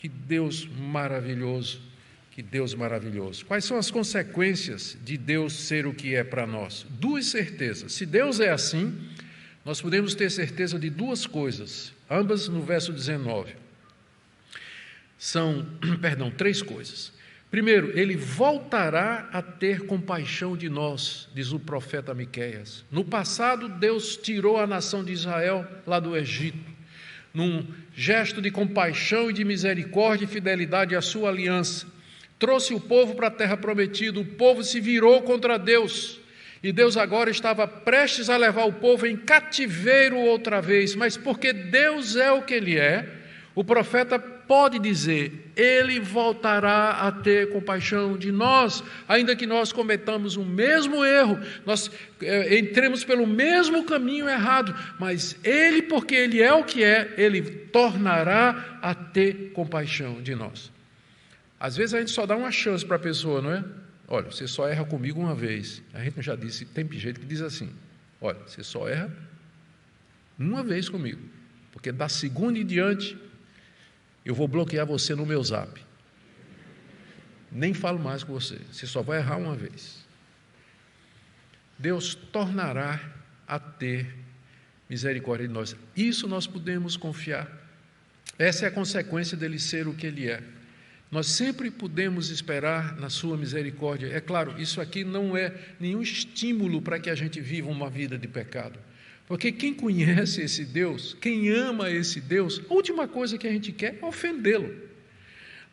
Que Deus maravilhoso, que Deus maravilhoso. Quais são as consequências de Deus ser o que é para nós? Duas certezas. Se Deus é assim, nós podemos ter certeza de duas coisas, ambas no verso 19. São, três coisas. Primeiro, ele voltará a ter compaixão de nós, diz o profeta Miqueias. No passado, Deus tirou a nação de Israel lá do Egito, num gesto de compaixão e de misericórdia e fidelidade à sua aliança. Trouxe o povo para a terra prometida, o povo se virou contra Deus, e Deus agora estava prestes a levar o povo em cativeiro outra vez, mas porque Deus é o que Ele é, o profeta pode dizer, Ele voltará a ter compaixão de nós, ainda que nós cometamos o mesmo erro, nós entremos pelo mesmo caminho errado, mas Ele, porque Ele é o que é, Ele tornará a ter compaixão de nós. Às vezes a gente só dá uma chance para a pessoa, não é? Olha, você só erra comigo uma vez. A gente já disse, tem gente que diz assim, olha, você só erra uma vez comigo, porque da segunda em diante eu vou bloquear você no meu zap. Nem falo mais com você. Você só vai errar uma vez. Deus tornará a ter misericórdia de nós. Isso nós podemos confiar. Essa é a consequência dele ser o que ele é. Nós sempre podemos esperar na sua misericórdia. É claro, isso aqui não é nenhum estímulo para que a gente viva uma vida de pecado. Porque quem conhece esse Deus, quem ama esse Deus, a última coisa que a gente quer é ofendê-lo.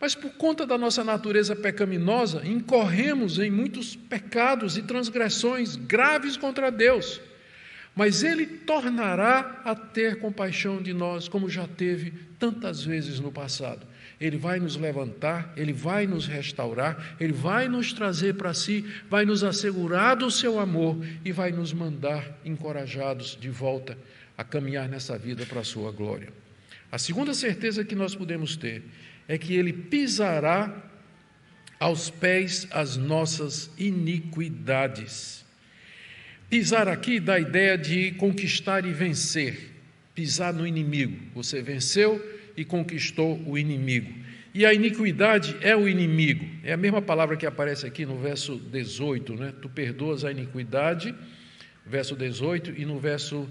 Mas por conta da nossa natureza pecaminosa, incorremos em muitos pecados e transgressões graves contra Deus. Mas Ele tornará a ter compaixão de nós, como já teve tantas vezes no passado. Ele vai nos levantar, Ele vai nos restaurar, Ele vai nos trazer para si, vai nos assegurar do seu amor e vai nos mandar encorajados de volta a caminhar nessa vida para a sua glória. A segunda certeza que nós podemos ter é que Ele pisará aos pés as nossas iniquidades. Pisar aqui dá a ideia de conquistar e vencer, pisar no inimigo. Você venceu e conquistou o inimigo. E a iniquidade é o inimigo. É a mesma palavra que aparece aqui no verso 18, né? Tu perdoas a iniquidade, verso 18, e no verso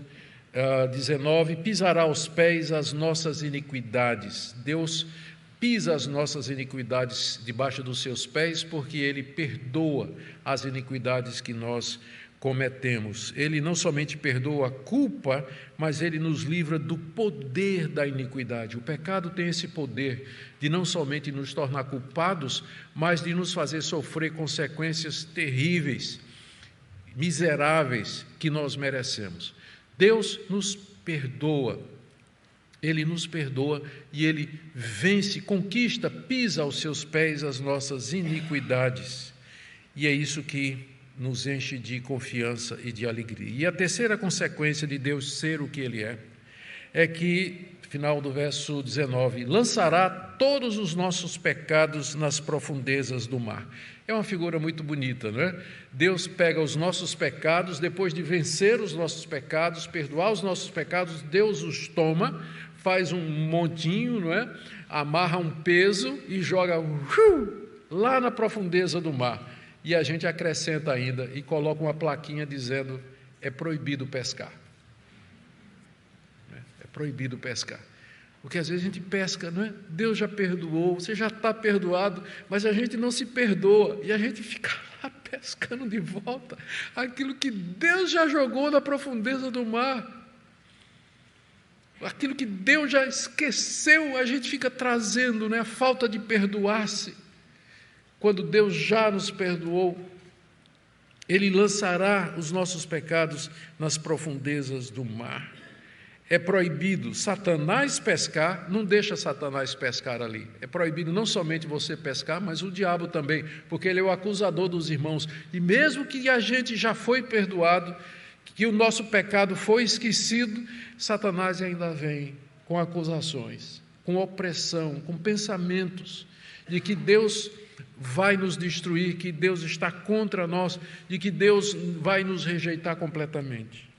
19, pisará aos pés as nossas iniquidades. Deus pisa as nossas iniquidades debaixo dos seus pés, porque Ele perdoa as iniquidades que nós cometemos. Ele não somente perdoa a culpa, mas Ele nos livra do poder da iniquidade. O pecado tem esse poder de não somente nos tornar culpados, mas de nos fazer sofrer consequências terríveis, miseráveis, que nós merecemos. Deus nos perdoa. Ele nos perdoa e Ele vence, conquista, pisa aos seus pés as nossas iniquidades. E é isso que nos enche de confiança e de alegria. E a terceira consequência de Deus ser o que Ele é que, final do verso 19, lançará todos os nossos pecados nas profundezas do mar. É uma figura muito bonita, não é? Deus pega os nossos pecados, depois de vencer os nossos pecados, perdoar os nossos pecados, Deus os toma, faz um montinho, não é? Amarra um peso e joga lá na profundeza do mar. E a gente acrescenta ainda e coloca uma plaquinha dizendo, é proibido pescar. É proibido pescar. Porque às vezes a gente pesca, não é? Deus já perdoou, você já está perdoado, mas a gente não se perdoa e a gente fica lá pescando de volta aquilo que Deus já jogou na profundeza do mar. Aquilo que Deus já esqueceu, a gente fica trazendo, né? A falta de perdoar-se. Quando Deus já nos perdoou, Ele lançará os nossos pecados nas profundezas do mar. É proibido Satanás pescar, não deixa Satanás pescar ali. É proibido não somente você pescar, mas o diabo também, porque ele é o acusador dos irmãos. E mesmo que a gente já foi perdoado, que o nosso pecado foi esquecido, Satanás ainda vem com acusações, com opressão, com pensamentos de que Deus vai nos destruir, que Deus está contra nós, de que Deus vai nos rejeitar completamente.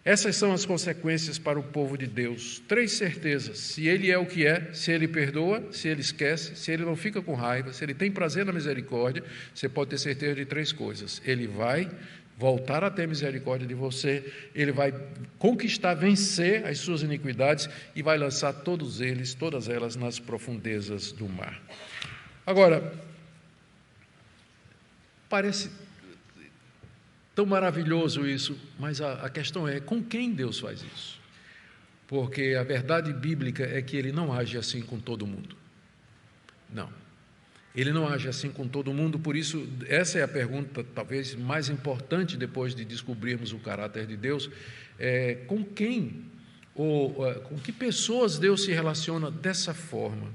Essas são as consequências para o povo de Deus. 3 certezas: se Ele é o que é, se Ele perdoa, se Ele esquece, se Ele não fica com raiva, se Ele tem prazer na misericórdia, você pode ter certeza de 3 coisas: Ele vai voltar a ter misericórdia de você, Ele vai conquistar, vencer as suas iniquidades e vai lançar todas elas nas profundezas do mar. Agora, parece tão maravilhoso isso, mas a questão é, com quem Deus faz isso? Porque a verdade bíblica é que Ele não age assim com todo mundo. Não. Ele não age assim com todo mundo, por isso, essa é a pergunta talvez mais importante depois de descobrirmos o caráter de Deus, com quem, ou com que pessoas Deus se relaciona dessa forma.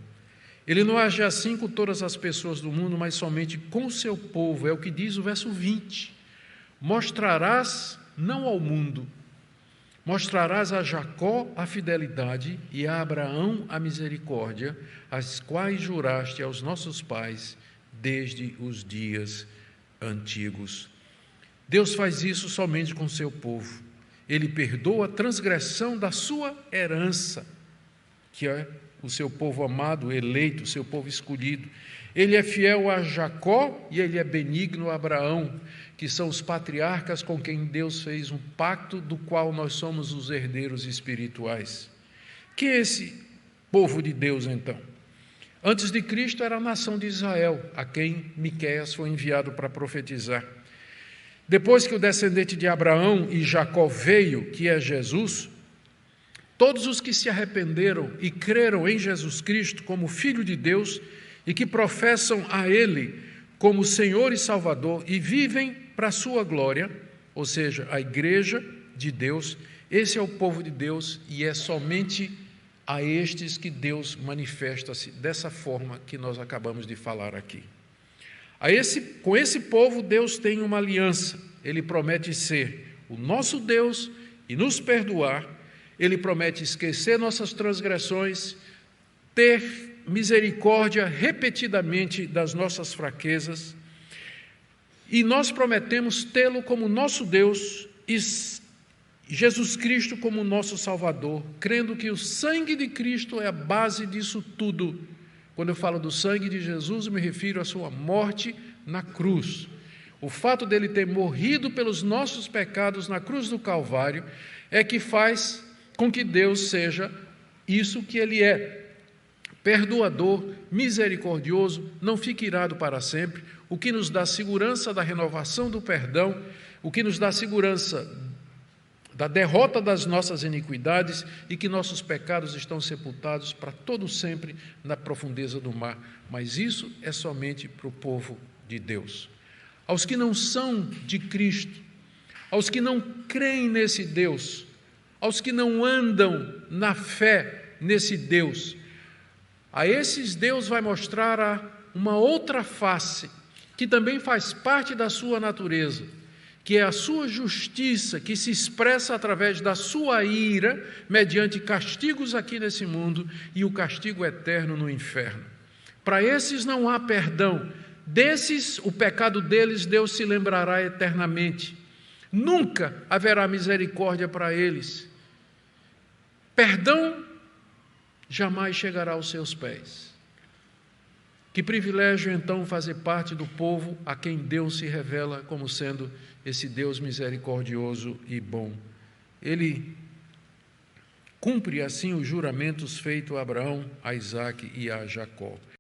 Ele não age assim com todas as pessoas do mundo, mas somente com o seu povo, é o que diz o verso 20. Mostrarás, não ao mundo, mostrarás a Jacó a fidelidade e a Abraão a misericórdia, as quais juraste aos nossos pais desde os dias antigos. Deus faz isso somente com o seu povo. Ele perdoa a transgressão da sua herança, que é o seu povo amado, eleito, o seu povo escolhido. Ele é fiel a Jacó e ele é benigno a Abraão, que são os patriarcas com quem Deus fez um pacto do qual nós somos os herdeiros espirituais. Que é esse povo de Deus, então? Antes de Cristo era a nação de Israel, a quem Miqueias foi enviado para profetizar. Depois que o descendente de Abraão e Jacó veio, que é Jesus, todos os que se arrependeram e creram em Jesus Cristo como Filho de Deus e que professam a Ele como Senhor e Salvador e vivem para a sua glória, ou seja, a igreja de Deus, esse é o povo de Deus e é somente a estes que Deus manifesta-se dessa forma que nós acabamos de falar aqui. Com esse povo Deus tem uma aliança, Ele promete ser o nosso Deus e nos perdoar, Ele promete esquecer nossas transgressões, ter misericórdia repetidamente das nossas fraquezas, e nós prometemos tê-lo como nosso Deus e Jesus Cristo como nosso Salvador, crendo que o sangue de Cristo é a base disso tudo. Quando eu falo do sangue de Jesus, eu me refiro à sua morte na cruz. O fato dele ter morrido pelos nossos pecados na cruz do Calvário é que faz com que Deus seja isso que Ele é. Perdoador, misericordioso, não fica irado para sempre, o que nos dá segurança da renovação do perdão, o que nos dá segurança da derrota das nossas iniquidades e que nossos pecados estão sepultados para todo sempre na profundeza do mar. Mas isso é somente para o povo de Deus. Aos que não são de Cristo, aos que não creem nesse Deus, aos que não andam na fé nesse Deus, a esses Deus vai mostrar uma outra face, que também faz parte da sua natureza, que é a sua justiça, que se expressa através da sua ira, mediante castigos aqui nesse mundo e o castigo eterno no inferno. Para esses não há perdão, desses, o pecado deles, Deus se lembrará eternamente. Nunca haverá misericórdia para eles. Perdão jamais chegará aos seus pés. Que privilégio, então, fazer parte do povo a quem Deus se revela como sendo esse Deus misericordioso e bom. Ele cumpre, assim, os juramentos feitos a Abraão, a Isaque e a Jacó.